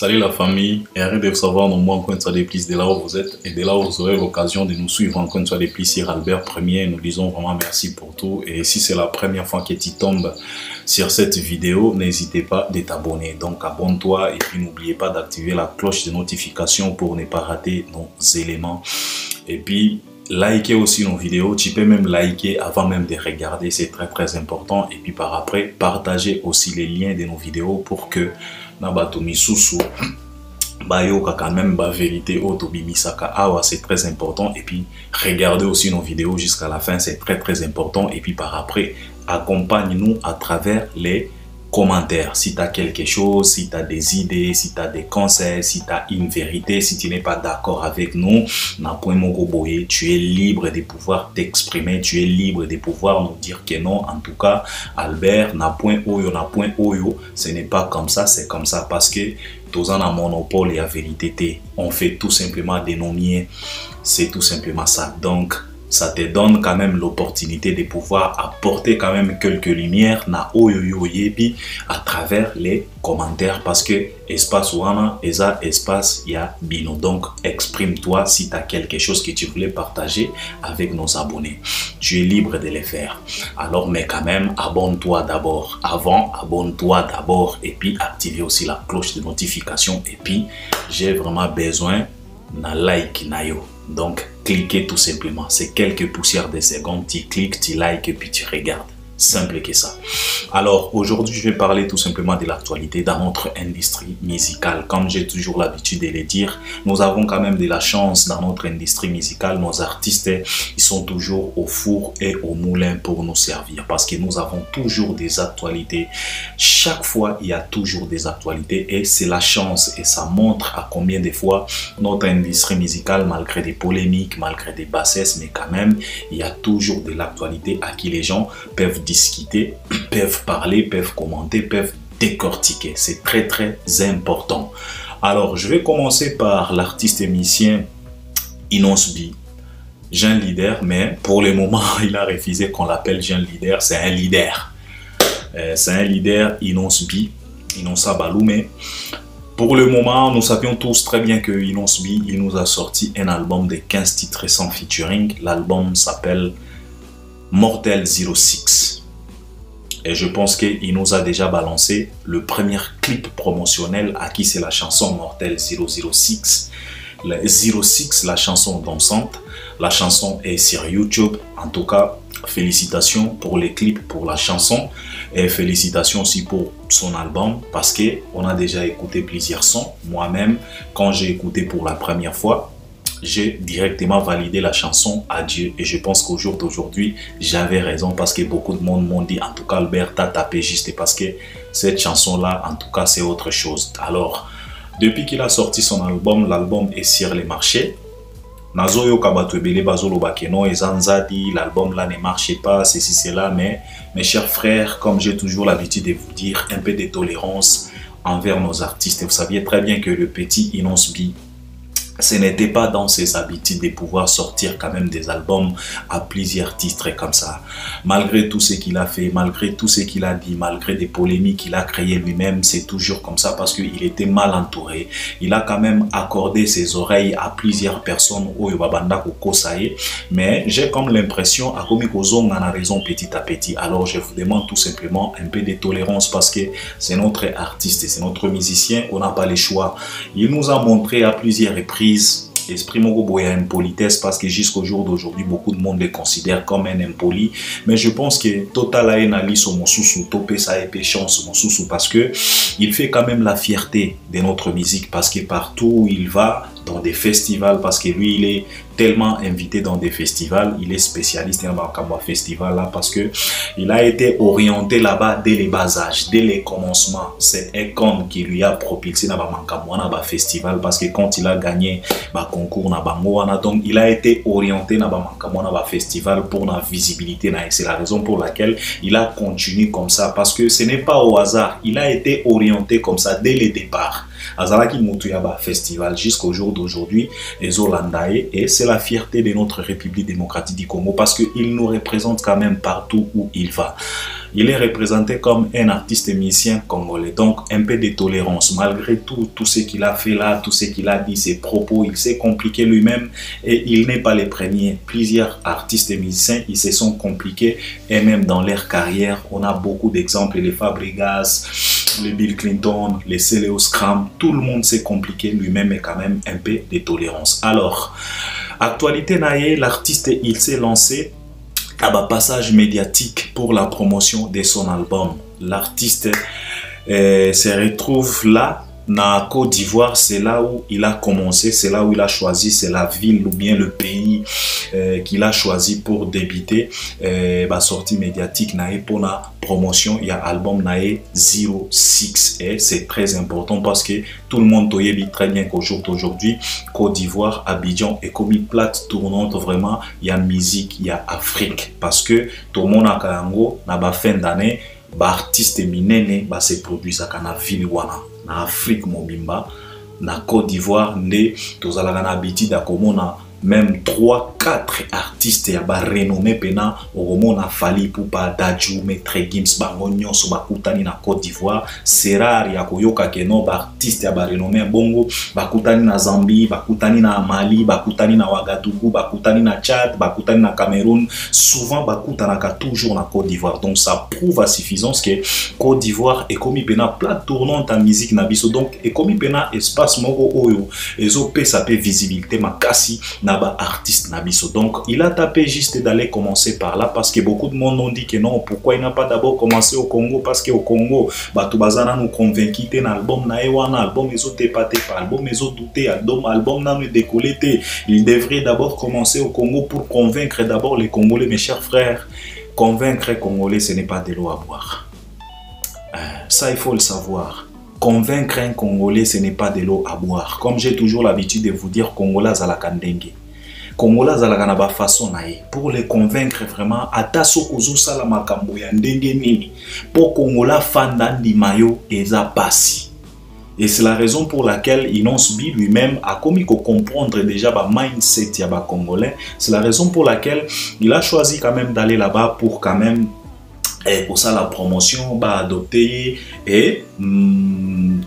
Salut la famille, et arrêtez de savoir nos mots en coin de soit des plis de là où vous êtes et de là où vous aurez l'occasion de nous suivre en coin de soit des plis sur Albert Premier. Nous disons vraiment merci pour tout, et si c'est la première fois que tu tombes sur cette vidéo, n'hésitez pas de t'abonner. Donc abonne-toi et puis n'oubliez pas d'activer la cloche de notification pour ne pas rater nos éléments. Et puis likez aussi nos vidéos, tu peux même liker avant même de regarder, c'est très important. Et puis par après, partagez aussi les liens de nos vidéos pour que Nabatomi Soussou Bayoka quand même ba vérité Otobi Misaka Awa, c'est très important. Et puis regardez aussi nos vidéos jusqu'à la fin, c'est très important. Et puis par après, accompagne-nous à travers les commentaires. Si tu as quelque chose, si tu as des idées, si tu as des conseils, si tu as une vérité, si tu n'es pas d'accord avec nous, tu es libre de pouvoir t'exprimer, tu es libre de pouvoir nous dire que non. En tout cas, Albert, ce n'est pas comme ça, c'est comme ça parce que tous en a monopole et à vérité. On fait tout simplement des nomiers, c'est tout simplement ça. Donc, ça te donne quand même l'opportunité de pouvoir apporter quand même quelques lumières na oyoyo yebi à travers les commentaires, parce que espace wana eza espace ya bino. Donc exprime-toi si tu as quelque chose que tu voulais partager avec nos abonnés, tu es libre de le faire. Alors mais quand même abonne-toi d'abord, abonne-toi d'abord, et puis activez aussi la cloche de notification. Et puis j'ai vraiment besoin na like na yo. Donc, cliquez tout simplement. C'est quelques poussières de secondes. Tu cliques, tu likes et puis tu regardes. Simple que ça. Alors, aujourd'hui, je vais parler tout simplement de l'actualité dans notre industrie musicale. Comme j'ai toujours l'habitude de le dire, nous avons quand même de la chance dans notre industrie musicale. Nos artistes, ils sont toujours au four et au moulin pour nous servir. Parce que nous avons toujours des actualités. Chaque fois, il y a toujours des actualités. Et c'est la chance. Et ça montre à combien de fois notre industrie musicale, malgré des polémiques, malgré des bassesses, mais quand même, il y a toujours de l'actualité à qui les gens peuvent discuter, peuvent parler, peuvent commenter, peuvent décortiquer. C'est très important. Alors, je vais commencer par l'artiste et musicien Inosbi, Jeune Leader, mais pour le moment, il a refusé qu'on l'appelle Jeune Leader. C'est un leader. C'est un leader, Inosbi, Inosa Balou, mais pour le moment, nous savions tous très bien que Inosbi, il nous a sorti un album de 15 titres sans featuring. L'album s'appelle Mortel 06. Et je pense qu'il nous a déjà balancé le premier clip promotionnel à qui c'est la chanson Mortel 006. Le 06, la chanson dansante. La chanson est sur YouTube. En tout cas, félicitations pour les clips, pour la chanson. Et félicitations aussi pour son album, parce qu'on a déjà écouté plusieurs sons. Moi-même, quand j'ai écouté pour la première fois, j'ai directement validé la chanson Adieu, et je pense qu'au jour d'aujourd'hui j'avais raison, parce que beaucoup de monde m'ont dit en tout cas Albert t'as tapé juste, parce que cette chanson là en tout cas c'est autre chose. Alors depuis qu'il a sorti son album, l'album est sur les marchés. Nazoyo Kabatwebele Bazolo Bakeno et Zanzadi, l'album là ne marchait pas, ceci cela, mais mes chers frères, comme j'ai toujours l'habitude de vous dire, un peu de tolérance envers nos artistes. Et vous saviez très bien que le petit Inosbi, ce n'était pas dans ses habitudes de pouvoir sortir quand même des albums à plusieurs titres comme ça. Malgré tout ce qu'il a fait, malgré tout ce qu'il a dit, malgré des polémiques qu'il a créées lui-même, c'est toujours comme ça parce qu'il était mal entouré. Il a quand même accordé ses oreilles à plusieurs personnes au Yobabanda Kokosaye, mais j'ai comme l'impression à Komikozo on a raison petit à petit. Alors je vous demande tout simplement un peu de tolérance, parce que c'est notre artiste, c'est notre musicien, on n'a pas le choix. Il nous a montré à plusieurs reprises esprit Mogoboya impolitesse, parce que jusqu'au jour d'aujourd'hui beaucoup de monde le considère comme un impoli, mais je pense que Total a une alice au Mosusu, Topé sa épée chance au Mosusu, parce que il fait quand même la fierté de notre musique, parce que partout où il va, dans des festivals, parce que lui il est tellement invité dans des festivals, il est spécialiste dans le festival là, parce que il a été orienté là-bas dès les bas âges, dès les commencements. C'est Econ qui lui a propulsé dans le festival, parce que quand il a gagné le concours na Bangoana, donc il a été orienté dans le festival pour la visibilité. C'est la raison pour laquelle il a continué comme ça, parce que ce n'est pas au hasard, il a été orienté comme ça dès le départ. Azalaki Moutuyaba Festival jusqu'au jour d'aujourd'hui, Ezolandae, et c'est la fierté de notre République démocratique du Congo parce qu'il nous représente quand même partout où il va. Il est représenté comme un artiste et musicien congolais, donc un peu de tolérance. Malgré tout ce qu'il a fait là, tout ce qu'il a dit, ses propos, il s'est compliqué lui-même et il n'est pas le premier. Plusieurs artistes et musiciens, ils se sont compliqués et même dans leur carrière, on a beaucoup d'exemples, les Fabregas, les Bill Clinton, les Célio Scram, tout le monde s'est compliqué lui-même et quand même un peu de tolérance. Alors, actualité naïe, l'artiste, il s'est lancé à passage médiatique pour la promotion de son album. L'artiste se retrouve là, na Côte d'Ivoire, c'est là où il a commencé, c'est là où il a choisi, c'est la ville ou bien le pays qu'il a choisi pour débuter sortie médiatique pour la promotion. Il y a album 06 et c'est très important parce que tout le monde dit très bien qu'aujourd'hui Côte d'Ivoire, Abidjan est comme une plate tournante. Vraiment, il y a musique, il y a Afrique parce que tout le monde a Kayango na fin d'année artiste minene se produit ça kana ville wana na Afrique mobimba na Côte d'Ivoire nde tozalaka na habitude akomona même 3-4 artistes ya ba renommé pena okomona Fally Ipupa, Dadju, Maître Gims, bango nyonso bakutani na Côte d'Ivoire. C'est rare ya koyoka keno ba artiste ya ba renommé bongo bakutani na Zambie, bakutani na Mali, bakutani na Ouagadougou, bakutani na Tchad, bakutani na Cameroun. Souvent bakutanaka toujours na Côte d'Ivoire. Donc ça prouve à suffisance que Côte d'Ivoire est comme pena plate tournante en musique na biso. Donc est comme pena espace moko oyo ezo pe sa pe visibilité makasi ba artiste nabiso. Donc il a tapé juste d'aller commencer par là parce que beaucoup de monde ont dit que non, pourquoi il n'a pas d'abord commencé au Congo, parce que au Congo bato bazana nous convaincu te na album na ewana album ezo te paté par album ezo douté album na nous décollé te. Il devrait d'abord commencer au Congo pour convaincre d'abord les Congolais. Mes chers frères, convaincre les Congolais, ce n'est pas de l'eau à boire. Ça il faut le savoir. Convaincre un Congolais, ce n'est pas de l'eau à boire. Comme j'ai toujours l'habitude de vous dire, Congolais zalakandenge. Congolais zalakanaba façon nae. Pour les convaincre vraiment, ataso kozo sala makambo ya ndenge nini. Pour Congolais fanda ndi mayo eza pasi. Et c'est la raison pour laquelle Inonce B lui-même a commis qu'on comprendre déjà ba mindset ya ba Congolais. C'est la raison pour laquelle il a choisi quand même d'aller là-bas pour quand même pour ça la promotion adopter et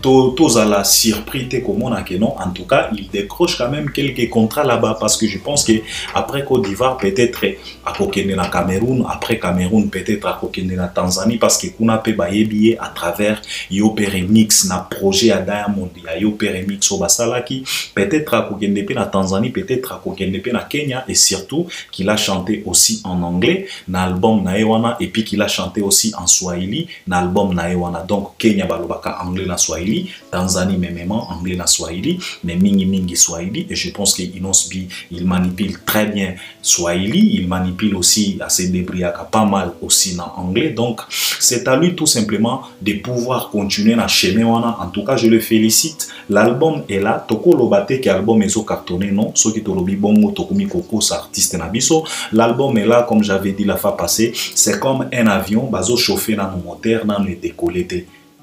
tous à la surprise comment on a que non. En tout cas il décroche quand même quelques contrats là-bas parce que je pense que après Côte d'Ivoire peut-être à Kokende na Cameroun, après Cameroun peut-être à Kokende na Tanzanie parce que kuna pe ba yebié à travers Yope Remix na projet à Diamond ya Yope Remix au Basalaki, peut-être à Kokende pe na Tanzanie, peut-être à Kokende pe na Kenya, et surtout qu'il a chanté aussi en anglais na album na Ewana, et puis qu'il a chanté aussi en Swahili na album na Ewana. Donc Kenya balobaka anglais na Swahili, Tanzanie même anglais na Swahili, mais mingi Swahili, et je pense que Inonce B il manipule très bien Swahili, il manipule aussi assez débriaka pas mal aussi en anglais. Donc c'est à lui tout simplement de pouvoir continuer na chemin wana. En tout cas je le félicite, l'album est là. Toko lobate que album ezo cartonné non, ceux qui tolobi bongo tokumi koko artiste na biso. L'album est là comme j'avais dit la fois passée, c'est comme un avion bazo chauffer dans nos moteurs dans les décollés.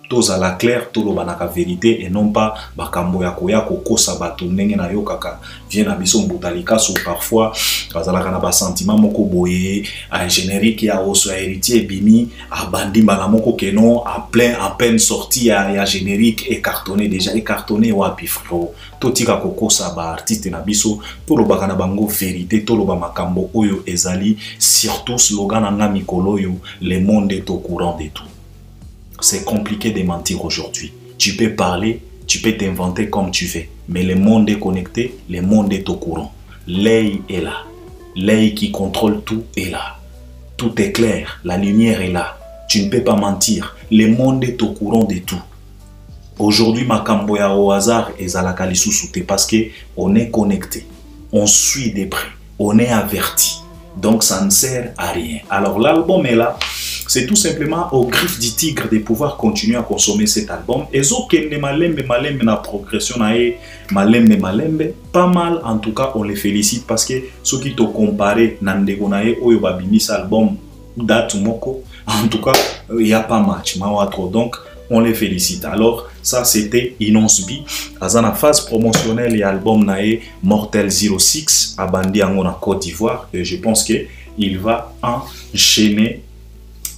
Tous à la claire, tout le banaka vérité et non pas bakambo ya koya kokosa bato ndenge na yo kaka vient na biso mbutalika so parfois bazalaka na ba sentiment moko boye a générique ya oso ya héritier bimi a bandimba na moko keno à peine sorti ya générique et cartonné déjà et cartonné wapi frérot totika kokosa ba artiste na biso to lo bakana bango vérité to lo ba makambo oyo ezali surtout slogan na mikolo yo le monde est au courant de tout. C'est compliqué de mentir aujourd'hui. Tu peux parler, tu peux t'inventer comme tu veux. Mais le monde est connecté, le monde est au courant. L'œil est là. L'œil qui contrôle tout est là. Tout est clair, la lumière est là. Tu ne peux pas mentir. Le monde est au courant de tout. Aujourd'hui, makambo ya au hasard et zalakali sousouté parce que on est connecté. On suit de près. On est averti. Donc ça ne sert à rien. Alors l'album est là. C'est tout simplement au griffe du tigre de pouvoir continuer à consommer cet album. Et zo kende malembe na progression nae malembe pas mal. En tout cas on les félicite parce que ceux qui te comparé nandego nae oyo babimisa album date moko. En tout cas il y a pas match mawatro. Donc on les félicite. Alors, ça, c'était Inonsbi. Dans la phase promotionnelle, il y a l'album Nae Mortel 06 à Bandi en Côte d'Ivoire. Et je pense qu'il va enchaîner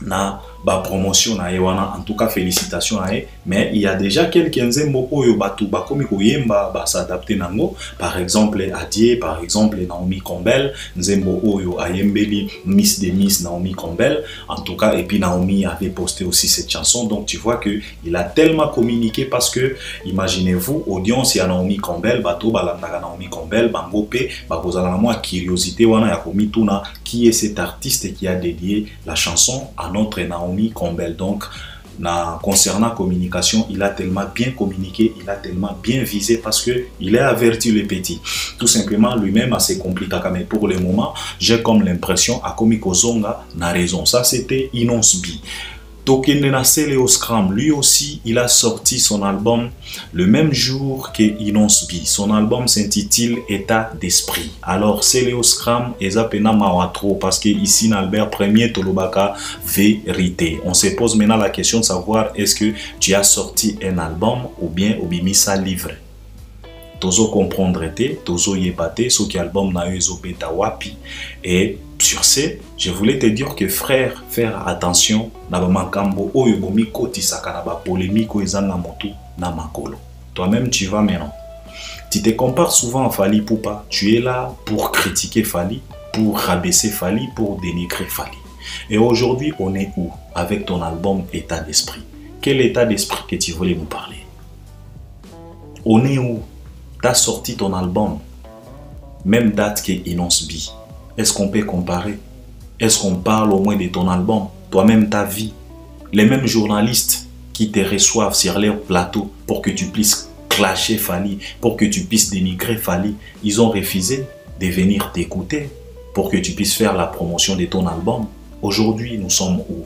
na ba promotion na yewana. En tout cas, félicitations à eux. Mais il y a déjà quelques nzembo oyo batu ba komi ko yemba ba s'adapter nango. Par exemple, Adié, par exemple, Naomi Campbell, nzembo oyo ayembeli Miss de Miss Naomi Campbell. En tout cas, et puis Naomi avait posté aussi cette chanson. Donc tu vois que il a tellement communiqué parce que imaginez-vous, audience ya Naomi Campbell, bato balandaka Naomi Campbell, bangope, bakozala na moi curiosité wana ya komi tuna qui est cet artiste qui a dédié la chanson à notre Naomi Campbell. Donc, concernant communication, il a tellement bien communiqué, il a tellement bien visé parce que il a averti les petits. Tout simplement, lui-même assez compliqué. Mais pour le moment, j'ai comme l'impression à Komiko Zonga n'a raison. Ça, c'était Inonsbi. Tokenena Seleo Scram, lui aussi, il a sorti son album le même jour que Inonsbi. Son album s'intitule État d'esprit. Alors, Seleo Scram, Ezapena Mawatro, parce que ici, Albert Premier, Tolobaka, vérité. On se pose maintenant la question de savoir est-ce que tu as sorti un album ou bien Obimisa livre. Tozo comprendre te, tozo yebate, ce qui album na ezo beta wapi. Et sur ce, je voulais te dire que frère, faire attention na ba makambo oyo bomi koti sakana ba polémique ezanga motu na makolo. Toi-même tu vas maintenant. Tu te compares souvent à Fally Ipupa. Tu es là pour critiquer Fally, pour rabaisser Fally, pour dénigrer Fally. Et aujourd'hui, on est où avec ton album État d'esprit? Quel état d'esprit que tu voulais nous parler? On est où? Tu as sorti ton album, même date que Inonsbi. Est-ce qu'on peut comparer? Est-ce qu'on parle au moins de ton album? Toi-même, ta vie. Les mêmes journalistes qui te reçoivent sur leur plateau pour que tu puisses clasher Fally, pour que tu puisses dénigrer Fally, ils ont refusé de venir t'écouter pour que tu puisses faire la promotion de ton album. Aujourd'hui, nous sommes où?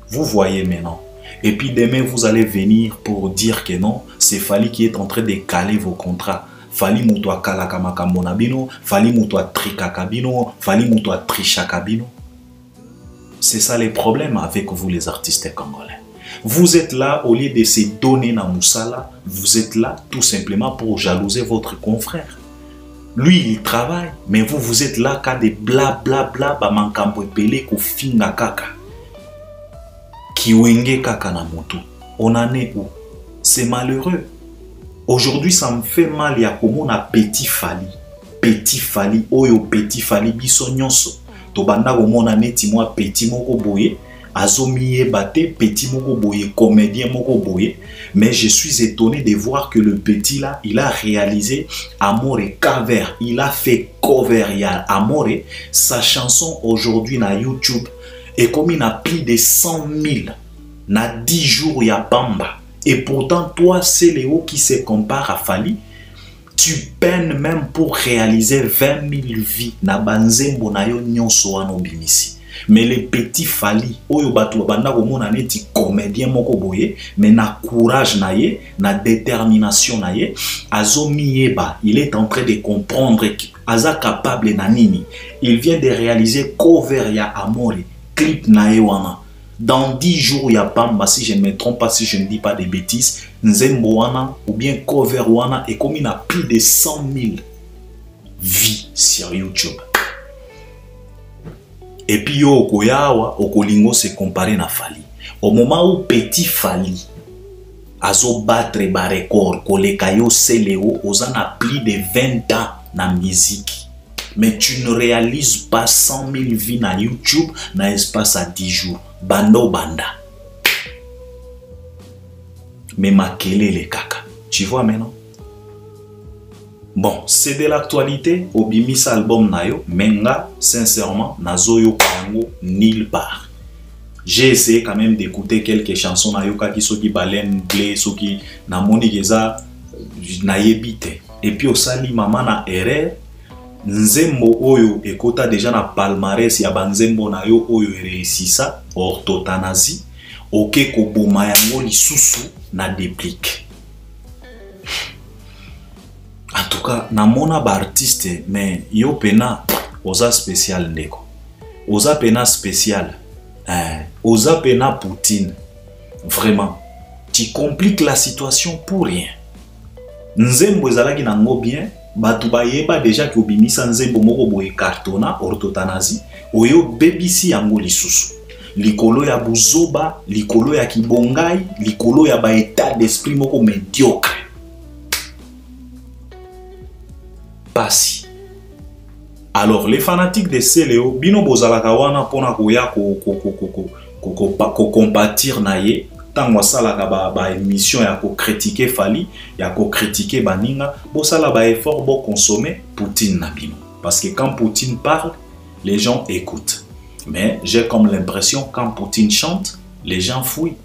Vous voyez maintenant. Et puis demain, vous allez venir pour dire que non, c'est Fally qui est en train de caler vos contrats. Fally mutoa kalaka makambo na bino, Fally mutoa trikaka bino, Fally mutoa trichaka bino. C'est ça les problèmes avec vous les artistes congolais. Vous êtes là au lieu de se donner na musala, vous êtes là tout simplement pour jalouser votre confrère. Lui il travaille, mais vous êtes là qu'à des bla bla bla ba mankambo epele ko finga kaka. Kiwenge kaka na moto. On en est où? C'est malheureux. Aujourd'hui, ça me fait mal. Il y a comme on a petit Fally. Petit Fally. Oyo petit Fally. Biso nyonso. Tobanda comme on a neti moi petit moko boye. Azomiye bate petit moko boye. Comédien moko boye. Mais je suis étonné de voir que le petit là, il a réalisé Amore cover. Il a fait cover. Il y a Amore. Sa chanson aujourd'hui na YouTube. Et comme il a plus de 100 000. Na 10 jours, il y a Bamba. Et pourtant, toi, c'est Léo qui se compare à Fally. Tu peines même pour réaliser 20 000 vies. Na banzembo na yo nyonso wana obimisi. Mais les petits Fally, oyo batu banda komona neti comédien moko boye, mais na courage na ye, na détermination na ye, azomi yeba, il est en train de comprendre aza capable na nini. Il vient de réaliser cover ya Amore, clip na ye wana. Dans 10 jours, il y a Bamba, si je ne me trompe pas, si je ne dis pas de bêtises, Nzembo wana ou bien cover wana, et comme il a plus de 100 000 vies sur YouTube. Et puis, Okoyawa, Okolingo se comparer na Fally. Au moment où petit Fally azo battre ba record, Kolekayo Seleo, ozana plus de 20 ans na musique. Mais tu ne réalises pas 100 000 vies na YouTube na espace à 10 jours. Bando banda. Mais makele les kaka. Tu vois maintenant? Bon, c'est de l'actualité. Obimisa album nayo. Menga, sincèrement, nazoyo kango nulle part. J'ai essayé quand même d'écouter quelques chansons nayo kaki soki baleine blé soki na moni geza na yebite. Et puis au sali mama na erreur. Nzembo oyo ekota déjà na palmarès ya banzembo na yo oyo réussissa orthothanasie oke ko boma yango lisusu na déplique. En tout cas, na mona ba artiste mais yo pena oza spécial ndeko. Oza pena spécial. Oza pena Poutine. Vraiment. tu compliques la situation pour rien. Nzembo ezalaki nango bien, batu bayeba déjà ki obimisa nzembo moko boye cartona orthothanasie, oyo bebisi yango lisusu. Likolo ya buzoba, likolo ya kibongai, likolo ya ba état d'esprit moko médiocre. Pasi. Alors les fanatiques de Seleo, bino bozalaka wana pona koya ko compatir na ye, tango salaka ba émission ya ko critiquer Fali, ya ko critiquer baninga, bo sala ba effort bo consommer Poutine na bino. Parce que quand Poutine parle, les gens écoutent. Mais j'ai comme l'impression quand Poutine chante, les gens fouillent.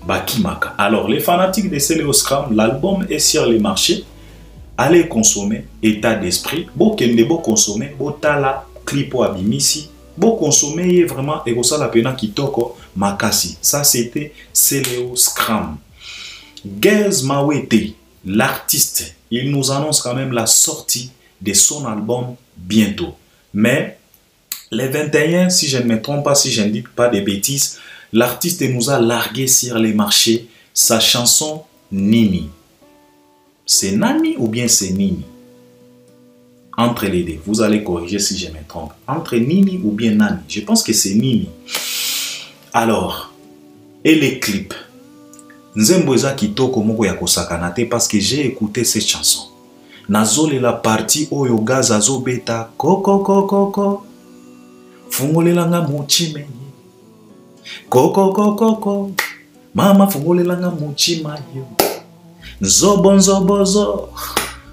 Bakimaka. Alors les fanatiques de Seleo Scram, l'album est sur les marchés. Allez consommer, état d'esprit. Bo kende bo consommer, bo tala clipo abimisi. Bo consommer vraiment et ça la pena kitoko makasi. Ça c'était Seleo Scram. Gez Mawete, l'artiste, il nous annonce quand même la sortie de son album bientôt. Mais les 21, si je ne me trompe pas, si je ne dis pas de bêtises, l'artiste nous a largué sur les marchés sa chanson Nini. C'est Nani ou bien c'est Nini? Entre les deux, vous allez corriger si je me trompe. Entre Nini ou bien Nani? Je pense que c'est Nini. Alors, et les clips? Nzembo eza kitoko moko ya kosakanate parce que j'ai écouté cette chanson. Nazole la partie oyo gaz azo beta koko koko koko. Fungolelanga muchime. Koko koko koko. Mama fungolelanga muchima yo. Nzobo nzobo zo.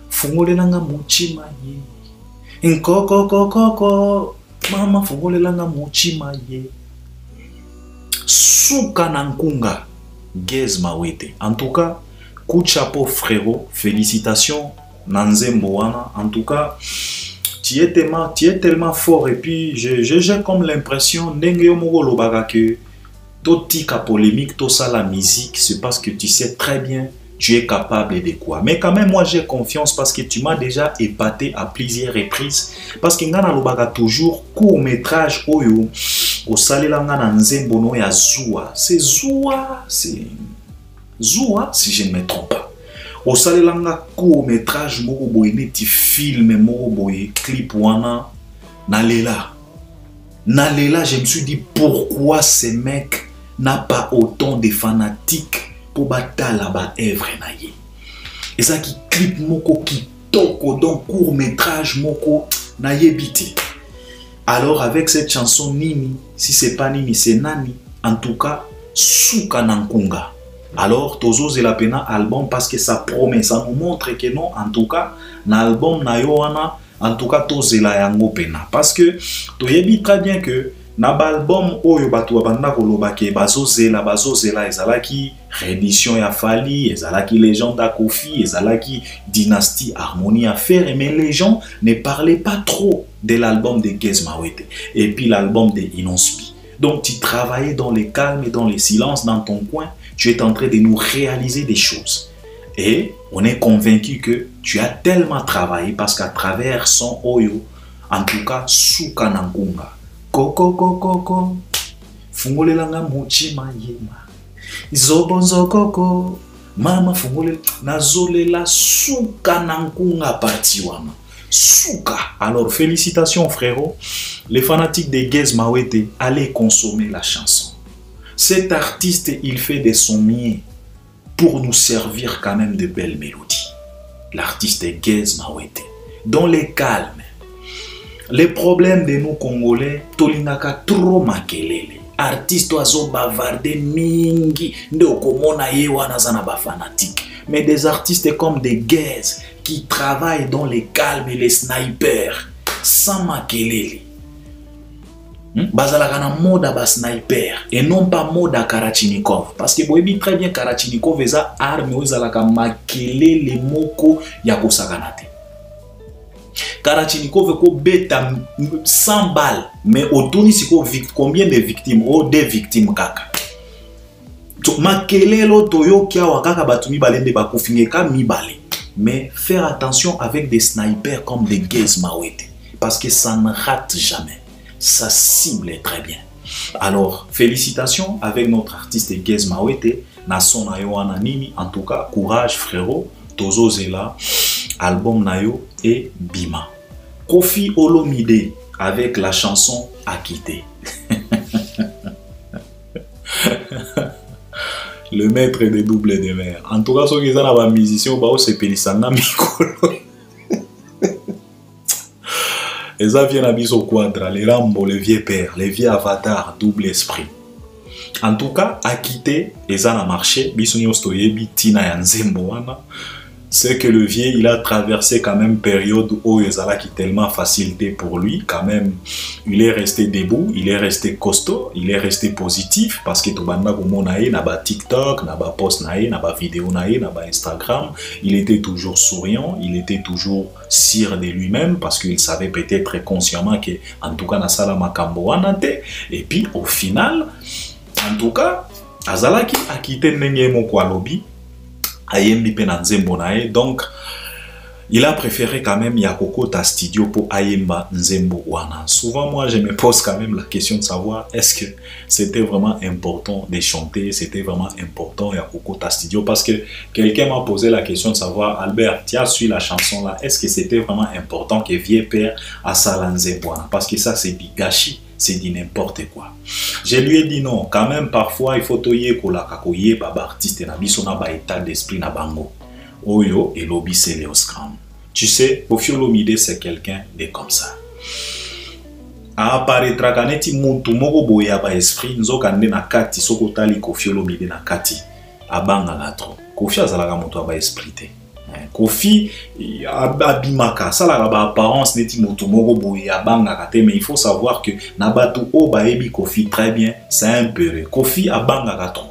Fungolelanga muchima ye. Nkoko koko koko. Mama fungolelanga muchima ye. Suka nankunga. Gez Mawete. En tout cas, coup de chapeau frérot, félicitations Nanzembo wana. En tout cas, tu es tellement fort et puis j'ai comme l'impression que tout tika polémique, tout ça la musique, c'est parce que tu sais très bien tu es capable de quoi. Mais quand même moi j'ai confiance parce que tu m'as déjà épaté à plusieurs reprises parce que ngana lobaka toujours court métrage oyo au salelanga na nzembo no ya Zoua. C'est Zoua, c'est Zoua si je ne me trompe pas. Au salelanga court métrage moko boye neti film moko boye clip wana nalela. Nalela, je me suis dit pourquoi ce mec n'a pas autant de fanatiques pour battre ba œuvre na ye. Et ça qui clip moko qui toko donc court métrage moko na yebiti. Alors avec cette chanson Nini, si c'est pas Nini, c'est Nani, en tout cas, Suka Nankunga. Alors, Tozo Zelapena album parce que ça promet, ça nous montre que non, en tout cas, l'album na yoana, en tout cas, Tozo Yango Pena. Parce que, tu sais très bien que, na album oyo batu abanda kolobake bazozela ezalaki réédition ya Fali, ezalaki légende à Kofi, ezalaki dynastie harmonie à faire, mais les gens ne parlaient pas trop de l'album de Gez Mawete et puis l'album de Inospi. Donc tu travaillais dans les calmes et dans les silences dans ton coin, tu es en train de nous réaliser des choses et on est convaincu que tu as tellement travaillé parce qu'à travers son oyo, en tout cas Suka Nankunga Koko koko koko, fungolelanga muchima yema. Zobonzo koko, mama fungole nazolela Suka Nankunga parti wana. Suka. Alors félicitations frérot, les fanatiques de Gez Mawete, allez consommer la chanson. Cet artiste il fait de son mieux pour nous servir quand même de belles mélodies. L'artiste Gez Mawete, dans les calmes. Les problèmes de nous Congolais, tolinaka trop makelele. Artiste oiseau bavarde mingi, ndokomona ye wana zana ba fanatique. Mais des artistes comme des Gez qui travaillent dans les calmes et les snipers, sans makelele. Bazalaka na moda ba sniper et non pas moda Karachinikov. Parce que vous savez très bien Karachinikov eza arme ozalaka makelele moko ya kosakanate. Karachinikov ko beta 100 balles, mais au Tunisiko combien de victimes? Oh, des victimes kaka. Makelelo toyo kia wakaka batumi balende bakufingeka mibale. Mais faire attention avec des snipers comme des Gez Mawete, parce que ça ne rate jamais. Ça cible très bien. Alors, félicitations avec notre artiste Gez Mawete. na son na yo wana nini. En tout cas, courage frérot, tozo zela album na yo et bima. Koffi Olomide avec la chanson Akité. Le maître des doubles de mer. En tout cas, ceux qui sont dans musicien, c'est Pélisanga Mikolo. Et ça vient à au quadra, les Rambo, les vieux pères, les vieux avatars, double esprit. En tout cas, Akité, et ça a marché, Bisonio Stoyebi, Tina Yanzembo, c'est que le vieux, il a traversé quand même période où il a qui tellement facilité pour lui, quand même, il est resté debout, il est resté costaud, il est resté positif, parce que tout le monde a TikTok, n'a pas post, n'a pas vidéo, n'a pas Instagram, il était toujours souriant, il était toujours sûr de lui-même, parce qu'il savait peut-être consciemment que, en tout cas, na sala makambo anante, et puis au final, en tout cas, Azalaki a quitté Nengemo Kwalobi, donc il a préféré quand même Yakoko ta studio pour Ayemba Nzembo Wana. Souvent moi je me pose quand même la question de savoir est-ce que c'était vraiment important de chanter, c'était vraiment important Yakoko ta studio, parce que quelqu'un m'a posé la question de savoir Albert, tu as su la chanson là, est-ce que c'était vraiment important que vieux père a ça Nzembo Wana, parce que ça c'est du gâchis. C'est dit n'importe quoi. Je lui ai dit non, quand même parfois il faut toyer kola kakoye baba artiste na biso na ba état d'esprit na bango. Oyo et lobby c'est Léoscram. Tu sais, Koffi Olomide c'est quelqu'un de comme ça. A apparaîtra kaneti muntu moko boya ba esprit nzoka nde na kati soko tali Koffi Olomide na kati abanga na tro. Koffi azalaka mutu ba esprit te. Koffi abimaka ça la ba apparence neti mutu moko boye abanga kate, mais il faut savoir que na batu o ba ebi Koffi très bien, c'est un peu Koffi abanga trop.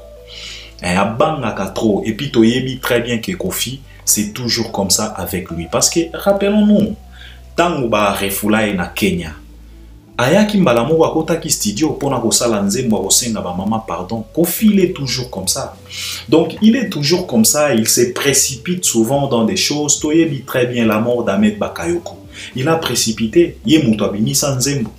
Abanga trop, et puis toyebi très bien que Koffi c'est toujours comme ça avec lui, parce que rappelons-nous tango ba refula na Kenya ayaki mbala moko akotaki studio pona kosala nzembo kosenga ba maman pardon. Koffi il est toujours comme ça, donc il est toujours comme ça, il se précipite souvent dans des choses. Toyebi très bien la mort d'Ahmed Bakayoko, il a précipité ye muto abimisa nzembo,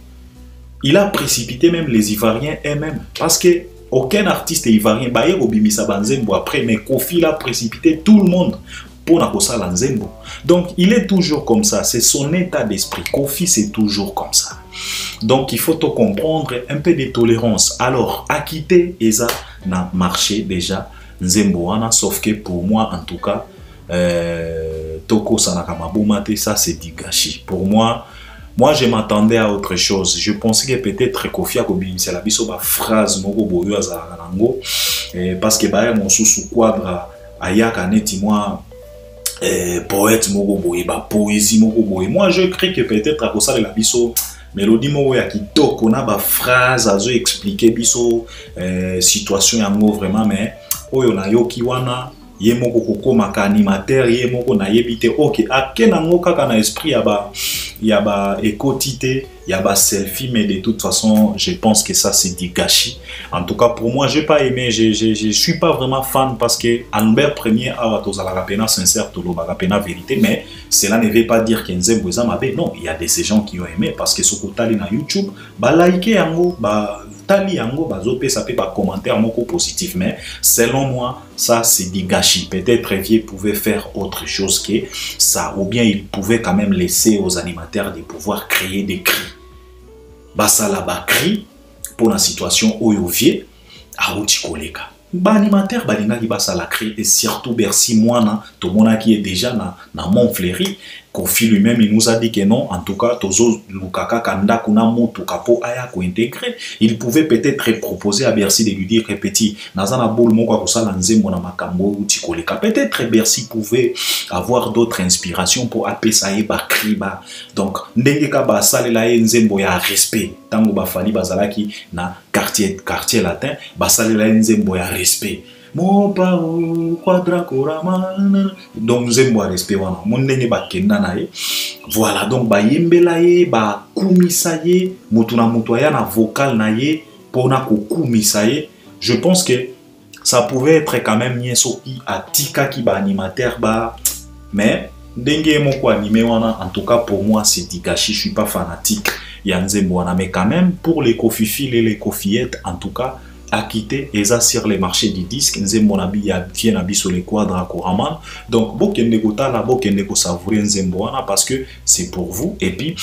il a précipité même les Ivoiriens eux-mêmes, parce que aucun artiste ivoirien baye obimisa banzembo après, mais Koffi l'a précipité tout le monde pour na kosala nzembo. Donc il est toujours comme ça, c'est son état d'esprit. Koffi c'est toujours comme ça. Donc il faut te comprendre, un peu de tolérance. Alors Akité Eza n'a marché déjà nzembo wana, sauf que pour moi en tout cas Toko Sanakamabumate, ça c'est du gâchis. Pour moi je m'attendais à autre chose. Je pensais que peut-être Koffi Akobim c'est la biso ba phrase moko boyo azala nango, parce que ba mon sous quadra ayaka neti moi poète moko boye ba poésie moko boye. Moi je crie que peut-être à cause de la biso mélodie moko ya kitoko na ba phrase azo expliquer biso situation yango vraiment, mais oyo na yoki wana ye moko kokoma ka animateur ye moko na yebite OK akena ngo kaka na esprit ya ba ekotité ya ba selfie, mais de toute façon je pense que ça c'est du gâchis. En tout cas pour moi j'ai pas aimé, je suis pas vraiment fan, parce que Albert Premier a tozala rapena sincère tolo ba rapena vérité, mais cela ne veut pas dire que nzembo eza mabe. Non, il y a des gens qui ont aimé, parce que soko tali na YouTube ba like yango ba tali yango bazope ça peut pas commentaire moko positif, mais selon moi ça c'est du gâchis. Peut-être Vieux pouvait faire autre chose que ça, ou bien il pouvait quand même laisser aux animateurs de pouvoir créer des cris. Basa la ba cri pour la situation oyo Vieux a outi koleka. Ba animateur balinga ki basa la cri, et surtout Bercy Moana, tout le monde qui est déjà na Montfleury. Koffi lui-même il nous a dit que non, en tout cas tozo lukaka kanda kuna moto kapo aya ko intégrer. Il pouvait peut-être proposer à Bercy de lui dire que petit nazana boule moko ko sala nzembo na makambo uti koleka. Peut-être Bercy pouvait avoir d'autres inspirations pour apesa e ba kriba. Donc ndenge ka ba salela e nzembo ya respect tango ba fali bazalaki na quartier latin ba salela e nzembo ya respect. Mon pao quadra korama, donc nzembo ya respect wana mon ndenge ba kenda na ye. Voilà, donc ba yembela ye ba kumisa ye mutu na mutu ya na vocal na ye pona ko kumisa ye. Je pense que ça pouvait être quand même nyeso ki atika ki ba animateur ba, mais ndenge moko animé wana, en tout cas pour moi c'est du gâchis. Je suis pas fanatique ya nzembo wana, mais quand même pour les Koffifil et les Koffiettes, en tout cas a quitté et ça sur les marchés du disque nzembonabi ya bien nabi sur les quadres couramment. Donc bokende kotala bokende ko savourer nzemboana parce que c'est pour vous. Et puis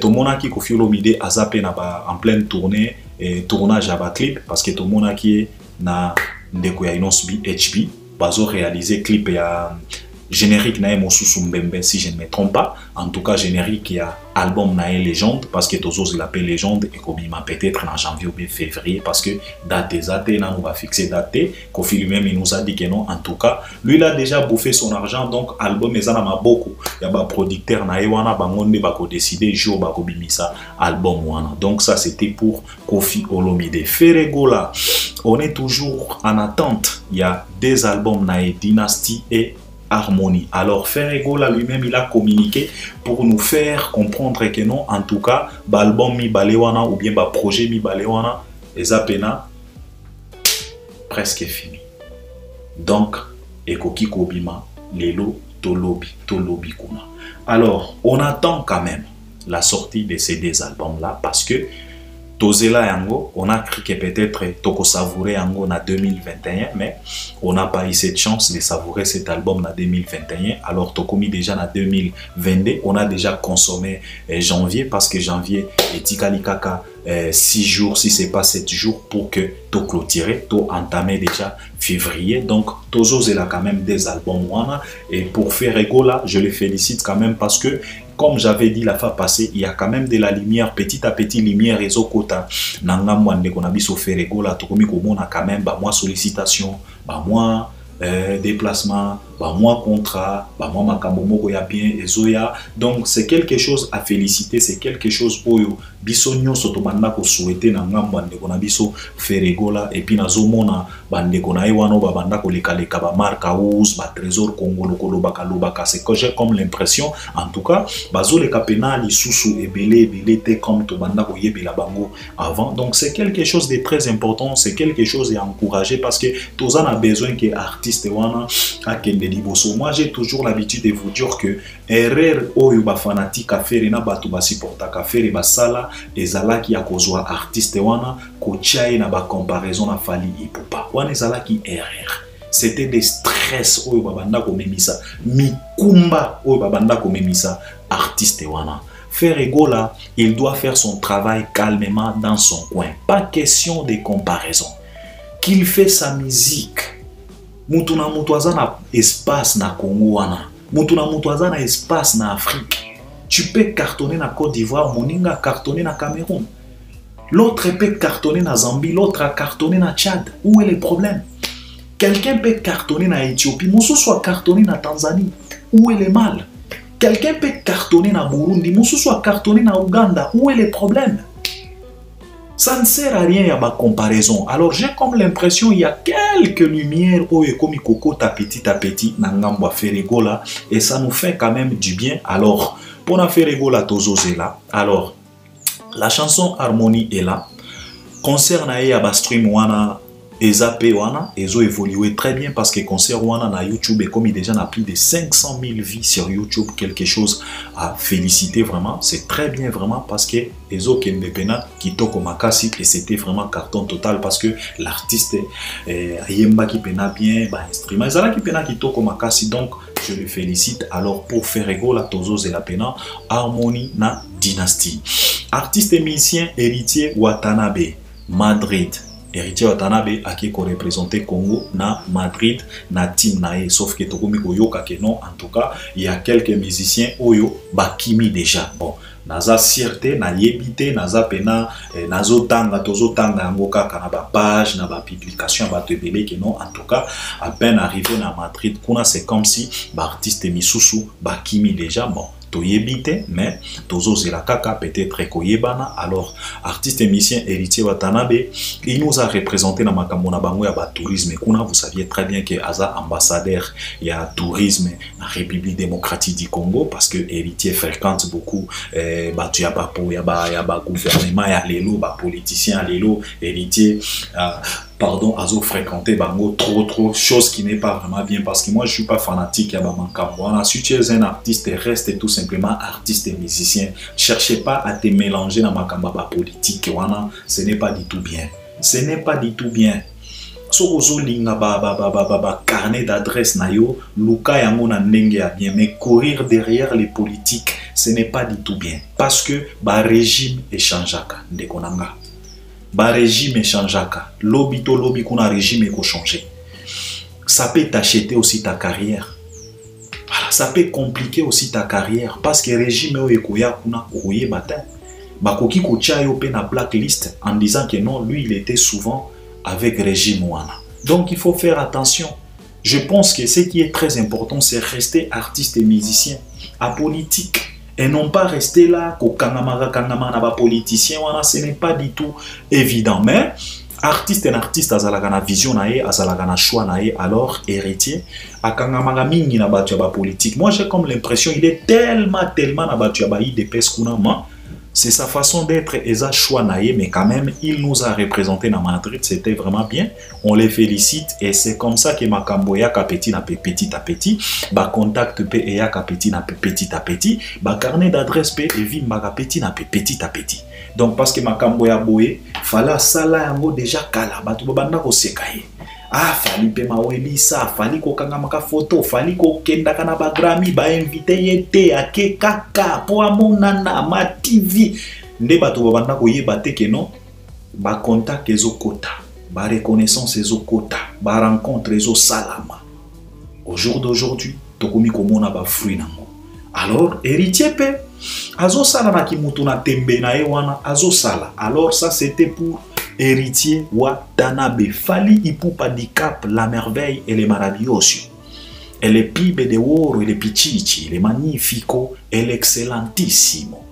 tout le monde qui Koffi Olomide azapé na ba en pleine tournée tournage à ba clip parce que tout le monde qui est na ndeko ya inosbi HB bazo réaliser clip ya générique na Mosusu Mbembe si je ne me trompe pas. En tout cas générique il y a album na légende parce que Tozo il l'appelle légende et Kobima peut-être en janvier ou bien février parce que date des dates on va fixer date. Koffi lui-même il nous a dit que non. En tout cas lui il a déjà bouffé son argent donc album ezana ma beaucoup. Il y a ba producteur na wana bangonde bako décider jour bako bimisa album wana. Donc ça c'était pour Koffi Olomide. Ferregola on est toujours en attente. Il y a des albums na Dynasty et Harmonie. Alors Ferregola lui-même il a communiqué pour nous faire comprendre que non, en tout cas l'album mi balewana ou bien ba projet mi balewana ezapena presque fini. Donc ekoki kobima lelo tolobi kuna. Alors on attend quand même la sortie de ces deux albums là parce que Tozela yango, on a cru que peut-être Toko savourer yango na 2021, mais on n'a pas eu cette chance de savourer cet album na 2021. Alors Toko mis déjà na 2022, on a déjà consommé janvier parce que janvier est tikali kaka 6 jours, si c'est pas 7 jours pour que to clôturer, to entamer déjà février. Donc Tozo Zela quand même des albums wana et pour Ferregola, je le félicite quand même parce que comme j'avais dit la fois passée, il y a quand même de la lumière, petit à petit lumière et zokota. Nanga mwande konabiso Ferregola, tokomi komona quand même, bah moi sollicitation, bah moi déplacement, bah moi contrat, bah moi makambo moko ya bien ezoya. Donc c'est quelque chose à féliciter, c'est quelque chose oyo biso nyonso to banda ko souhaiter na ngambo ndeko na biso Ferregola et puis nazomona bandeko na ewano ba banda ko leka ba marque house ba trésor congolo ko lobaka c'est que j'ai comme l'impression en tout cas bazo le kapena lisusu ebele te comme to banda ko yebela bango avant. Donc c'est quelque chose de très important, c'est quelque chose à encourager parce que tous en a besoin que artiste wana akende liboso. Moi j'ai toujours l'habitude de vous dire que erreur oyo ba fanatique a faire na batu ba supporta ka faire ba sala ezalaki ya kozwa artiste wana kochai na ba comparaison na Fally Ipupa wana ezalaki erreur. C'était des stress oyo babanda ko memisa mikumba oyo babanda ko memisa artiste wana. Ferregola, il doit faire son travail calmement dans son coin, pas question de comparaison. Qu'il fait sa musique. Mutu na mutu azana espace na Congo wana. Mutu na mutu azana espace na Afrique. Tu peux cartonner na Côte d'Ivoire, Moninga cartonner na Cameroun. L'autre peut cartonner na Zambie, l'autre a cartonné na Tchad. Où est le problème? Quelqu'un peut cartonner na Éthiopie, Moussou soit cartonné na Tanzanie. Où est le mal? Quelqu'un peut cartonner na Burundi, Moussou soit cartonné na Ouganda. Où est le problème? Ça ne sert à rien à ma comparaison. Alors j'ai comme l'impression il y a quelques lumières où est comme Coco à petit Nangamba Ferregola et ça nous fait quand même du bien. Alors pour la Ferregola Tozo Zela, alors la chanson Harmonie est là. Concert na ya stream wana ezapé wana ezo évolué très bien parce que concert wana na YouTube et comme il déjà a plus de 500 000 vues sur YouTube, quelque chose à féliciter vraiment. C'est très bien vraiment parce que ezo kendepena kitoko makasi et c'était vraiment carton total parce que l'artiste yemba ki pena bien ba instrument ezala ki pena kitoko makasi, donc je le félicite. Alors pour Ferregola Tozo Zela pena Harmonie na Dynasty. Artiste et musicien héritier Watanabe Madrid. Héritier Watanabe a qui représenté Congo na Madrid na team nae, sauf que tokomi koyoka ke non, en tout cas il y a quelques musiciens oyo bakimi déjà. Bon naza sirte na yebite naza pena nazo tanga tozo tanga yango kaka na ba page na ba publication ba tebele ke non, en tout cas à peine arrivé na Madrid kuna c'est comme si ba artiste misusu bakimi déjà. Bon toyebite mais Tozo Zela kaka peut-être koyebana. Alors artiste et musicien héritier Watanabe, il nous a représenté na makambo na bango ya ba tourisme kuna. Vous saviez très bien que aza ambassadeur il y a tourisme na République démocratique du Congo parce que héritier fréquente beaucoup batu ya ba gouvernement ya lelo ba politicien lelo héritier pardon, azo fréquenter bango trop chose qui n'est pas vraiment bien parce que moi je suis pas fanatique ya ba makambo. Si tu es un artiste, reste tout simplement artiste et musicien. Cherchez pas à te mélanger dans makambo ba politique wana, ce n'est pas du tout bien. Ce n'est pas du tout bien. So linga carnet d'adresse na yo, luka yango na ndenge ya bien, mais courir derrière les politiques, ce n'est pas du tout bien. Parce que ba régime échangeaka, ndekonanga. Ba régime échangeaka. Lobby to lobby kuna régime eko changer. Ça peut t'acheter aussi ta carrière. Voilà, ça peut compliquer aussi ta carrière parce que régime eko ya kuna oye bata. Bakoki ko tia yo pe na blacklist en disant que non, lui il était souvent avec régime wana. Donc il faut faire attention. Je pense que ce qui est très important, c'est rester artiste et musicien, apolitique, et non pas rester là, politicien, ce n'est pas du tout évident. Mais artiste et artiste, azalagana vision nae, azalagana choix nae, alors héritier, akangamaga mingi na batu ya politique. Moi j'ai comme l'impression il est tellement na batu ya IDPS kunama. C'est sa façon d'être et sa choix naïe, mais quand même, il nous a représenté dans Madrid, c'était vraiment bien. On les félicite et c'est comme ça que Makambo yaka petit à petit, ba contact pe yaka petit à petit, ba carnet d'adresse pe et vim ba petit à petit. Donc parce que Makambo ya boye, fala sala yango déjà kala, ba tu banda ko sekaye. Ah, fali pe mawelisa, fali ko kanga maka photo, fali ko kenda kana ba Grammy, ba invité yete, ake kaka, po amonana, ma TV. Nde bato babanda ko yeba te ke non, ba contact ezo kota, ba reconnaissance ezo kota, ba rencontre ezo salama. Au jour d'aujourd'hui, tokomi komona ba fruit nango. Alors, héritier pe, azo sala na kimutu na tembe na ewana, azo sala. Alors ça c'était pour héritier Watanabe. Fali Ipupa di Cap, la merveille et les maravilloso. Et le pibe de oro et le pichichi, le magnifico et l'excellentissimo.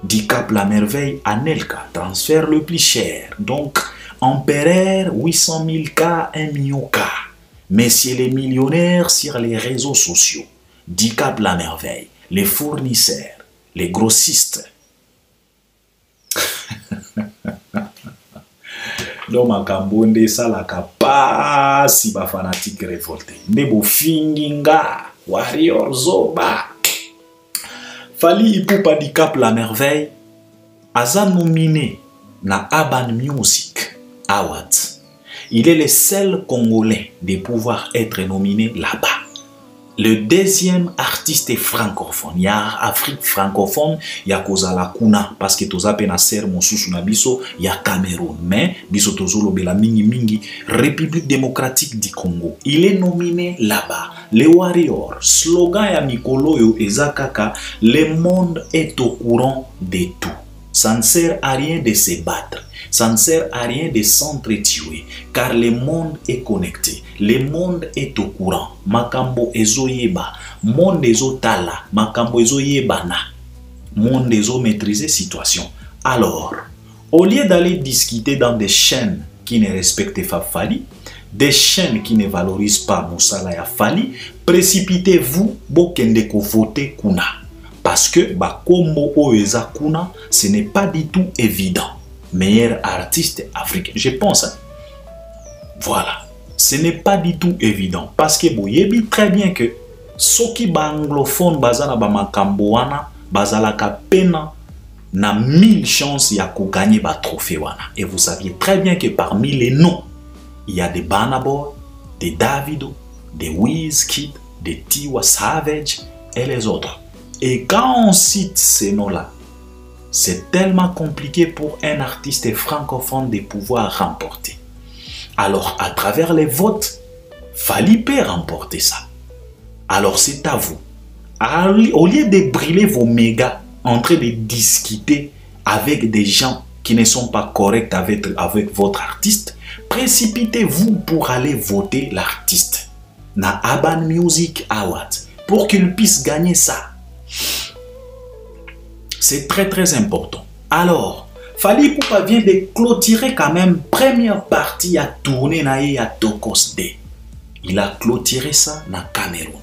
Di Cap, la merveille, Anelka, transfert le plus cher. Donc, empereur, 800 000 K, 1 million K. Messieurs les millionnaires sur les réseaux sociaux. Di Cap, la merveille, les fournisseurs, les grossistes. Donc makambo nde salaka pas si ba fanatique révolté. Nebo finginga warrior zoba. Fali Ipupa di Cap la merveille aza nominé na Urban Music Awards. Il est le seul Congolais de pouvoir être nominé là-bas. Le deuxième artiste francophone, il y a Afrique francophone, il y a Kozala Kuna, parce que toza pena ser mosusu na biso, il y a Cameroun, mais biso tozolo bela mingi, République démocratique du Congo. Il est nominé là-bas. Les Warriors, slogan ya Mikolo yo ezakaka, le monde est au courant de tout. Ça ne sert à rien de se battre. Ça ne sert à rien de s'entretuer. Car le monde est connecté. Le monde est au courant. Makambo ezo yeba. Monde ezo tala. Makambo ezo yebana. Monde ezo maîtriser situation. Alors, au lieu d'aller discuter dans des chaînes qui ne respectent pas Fali, des chaînes qui ne valorisent pas Moussala ya Fali, précipitez-vous bokende ko voter kuna. Parce que Bakombo Oeza Kuna, ce n'est pas du tout évident. Meilleur artiste africain, je pense. Hein? Voilà. Ce n'est pas du tout évident. Parce que vous savez très bien que ceux qui sont anglophones, bazana ba makambo wana, bazalaka pena na 1000 chances ya ko gagner ba trophée wana. Et vous saviez très bien que parmi les noms, il y a des Burna Boy, des Davido, des Wizkid, des Tiwa Savage et les autres. Et quand on cite ces noms-là, c'est tellement compliqué pour un artiste francophone de pouvoir remporter. Alors, à travers les votes, Fali peut remporter ça. Alors, c'est à vous. Au lieu de brûler vos mégas en train de discuter avec des gens qui ne sont pas corrects avec votre artiste, précipitez-vous pour aller voter l'artiste. Na Urban Music Awards, pour qu'il puisse gagner ça. C'est très important. Alors, Fali Ipupa vient de clôturer quand même première partie à tourner na ya Tokos D. Il a clôturé ça na Cameroun.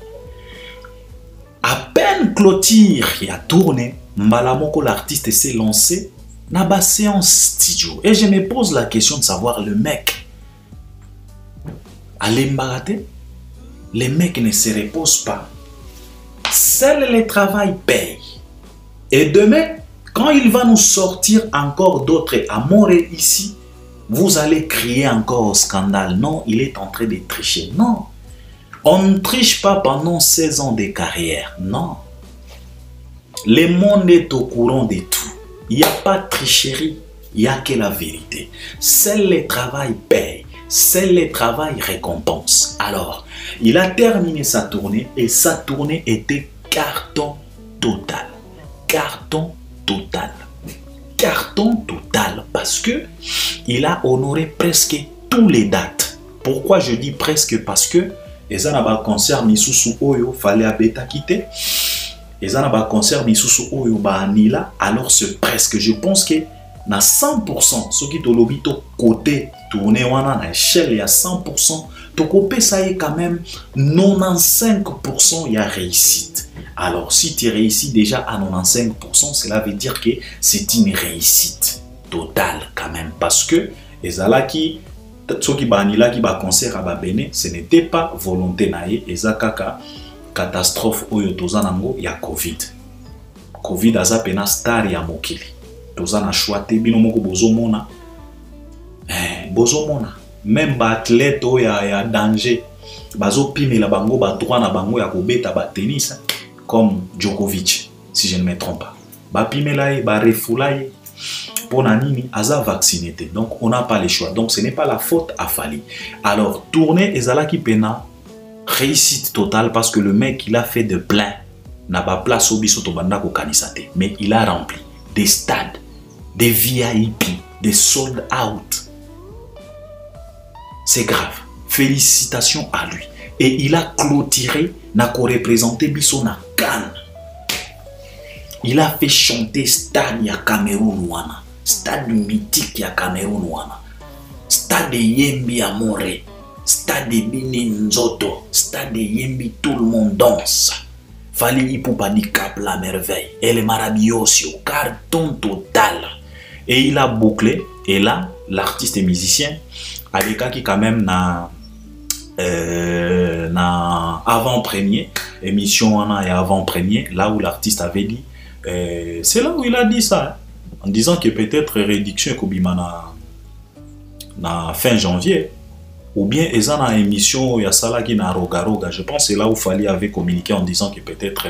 À peine clôture a tourné, Mbalamoko l'artiste s'est lancé na ba séance studio. Et je me pose la question de savoir le mec à l'embarrater. Les mecs ne se reposent pas. Seul le travail paye. Et demain, quand il va nous sortir encore d'autres amoureux ici, vous allez crier encore au scandale. Non, il est en train de tricher. Non, on ne triche pas pendant 16 ans de carrière. Non. Le monde est au courant de tout. Il n'y a pas de tricherie, il n'y a que la vérité. Seul le travail paye, seul le travail récompense. Alors, il a terminé sa tournée et sa tournée était carton total. Carton total. Carton total parce que il a honoré presque toutes les dates. Pourquoi je dis presque? Parce que les anaba concert misusu oyo fallait abeta quitter. Les anaba concert misusu oyo ba anila. Alors c'est presque, je pense que na 100% ce qui te lobito côté tourné wana na échelle ya 100%, to copé ça est quand même 95% il y a réussite. Alors si tu réussis déjà à 95%, cela veut dire que c'est une réussite totale quand même, parce que les alaki ceux qui banila qui ba concert à Babene, ce n'était pas volonté naie, ezakaka catastrophe oyo tozanango ya Covid. Covid aza pena star ya mokili. Tozana choite bino moko bozomona. Bozomona même ba athlète ya danger bazo pimela bango ba droit na bango ya kobeta ba tennis comme Djokovic, si je ne me trompe pas. Ba pimela e ba refula e pour nini aza vacciné. Donc on n'a pas le choix. Donc ce n'est pas la faute à Fally. Alors tourner ezalaki pena réussite totale parce que le mec il a fait de plein n'a pas place au biso to banda ko kanisate, mais il a rempli des stades, des VIP, des sold out. C'est grave. Félicitations à lui. Et il a clôturé, n'a qu'à représenter biso na Cannes. Il a fait chanter stade ya Cameroun wana, stade mythique ya Cameroun wana, stade de Yembi Amore, stade de Bini Nzoto, stade de Yembi, tout le monde danse. Fally Ipupa di Cap la merveille, elle est maravilloso, carton total. Et il a bouclé, et là, l'artiste et musicien, avec qui quand même na avant-première, émission et avant-première, là où l'artiste avait dit, c'est là où il a dit ça, en disant que peut-être réduction Kobima na fin janvier, ou bien ils ont une émission il y a ça là qui na roga roga. Je pense c'est là où Fally avait communiqué en disant que peut-être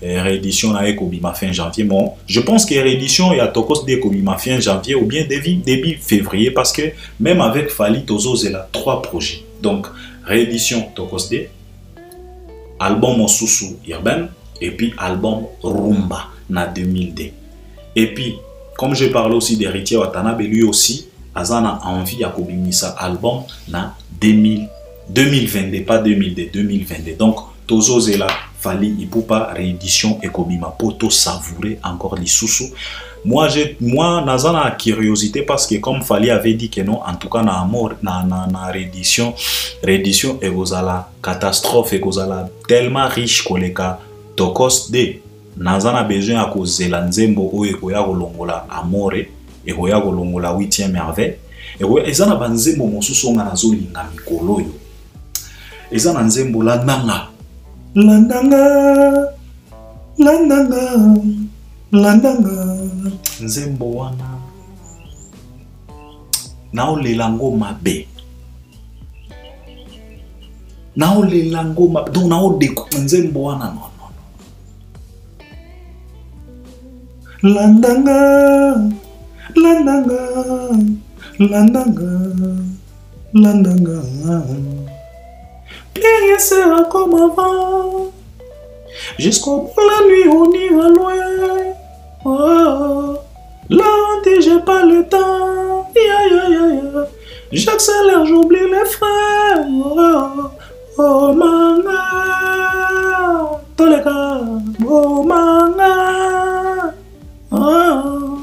réédition na Kobima fin janvier. Bon, je pense que réédition il y a Tokos de Kobima fin janvier ou bien début février, parce que même avec Fally Tozo c'est là 3 projets. Donc réédition Tokos de album Mosusu Urban et puis album Rumba na 2002. Et puis comme je parle aussi d'Héritier Watanabe, lui aussi Azana a envie à kobimisa album na 2022, pas 2002, 2022. Donc Tozo Zela, Fally Ipupa réédition et kobima poto savourer encore les sous. Moi nazana curiosité parce que comme Fally avait dit que non, en tout cas na amour na réédition et gozala catastrophe et gozala tellement riche koleka Tokos de nazana besoin à cause de nzembo oyo koya kolongola amore et koya kolongola 8e merveille et koya ezana banzembo mosusu nga nazolinga mikolo yo ezana nzembo landanga nzembo wana naolelango mabe donc naodeko nzembo wana non landanga rien sera comme avant, jusqu'au bout la nuit on ira loin. Oh, là on dit j'ai pas le temps, j'accélère, j'oublie les frères. Oh manga, tolega, oh manga. Oh,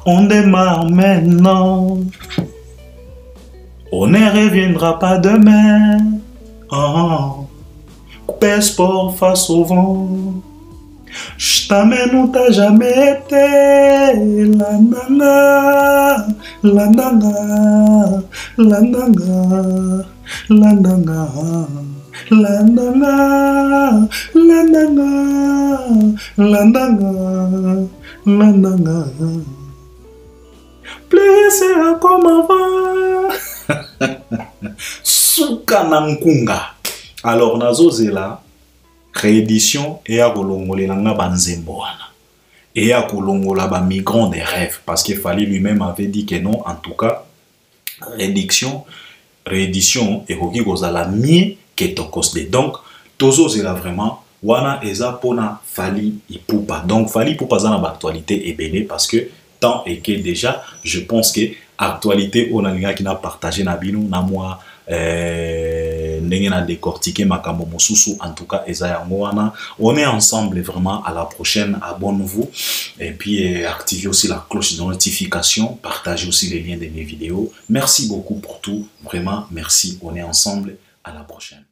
on démarre maintenant, on ne reviendra pas demain. Oh, coupé sport face au vent, je t'amène où t'as jamais été. La nana, la nana, la nana, la nana, la nana, la nana, la nana, la nana. Plus sera comme avant. Suka Nankunga. Alors, nazo zela réédition et à kolongolela nga banzembo wana. Et à kolongola ba migrants des rêves. Parce que Fally lui-même avait dit que non, en tout cas, réédition et Rogi Gozala mieux que Tokosde. Donc, Tozo zela vraiment, wana eza pona Fally Ipupa. Donc, Fally Ipupa za na actualité est belle parce que tant et que déjà, je pense que actualité on a qui n'a partagé na bino na moi n'a décortiqué makambo mosusu en tout cas eza yango wana. On est ensemble vraiment. À la prochaine, abonnez-vous et puis activez aussi la cloche de notification, partagez aussi les liens de mes vidéos. Merci beaucoup pour tout, vraiment merci. On est ensemble, à la prochaine.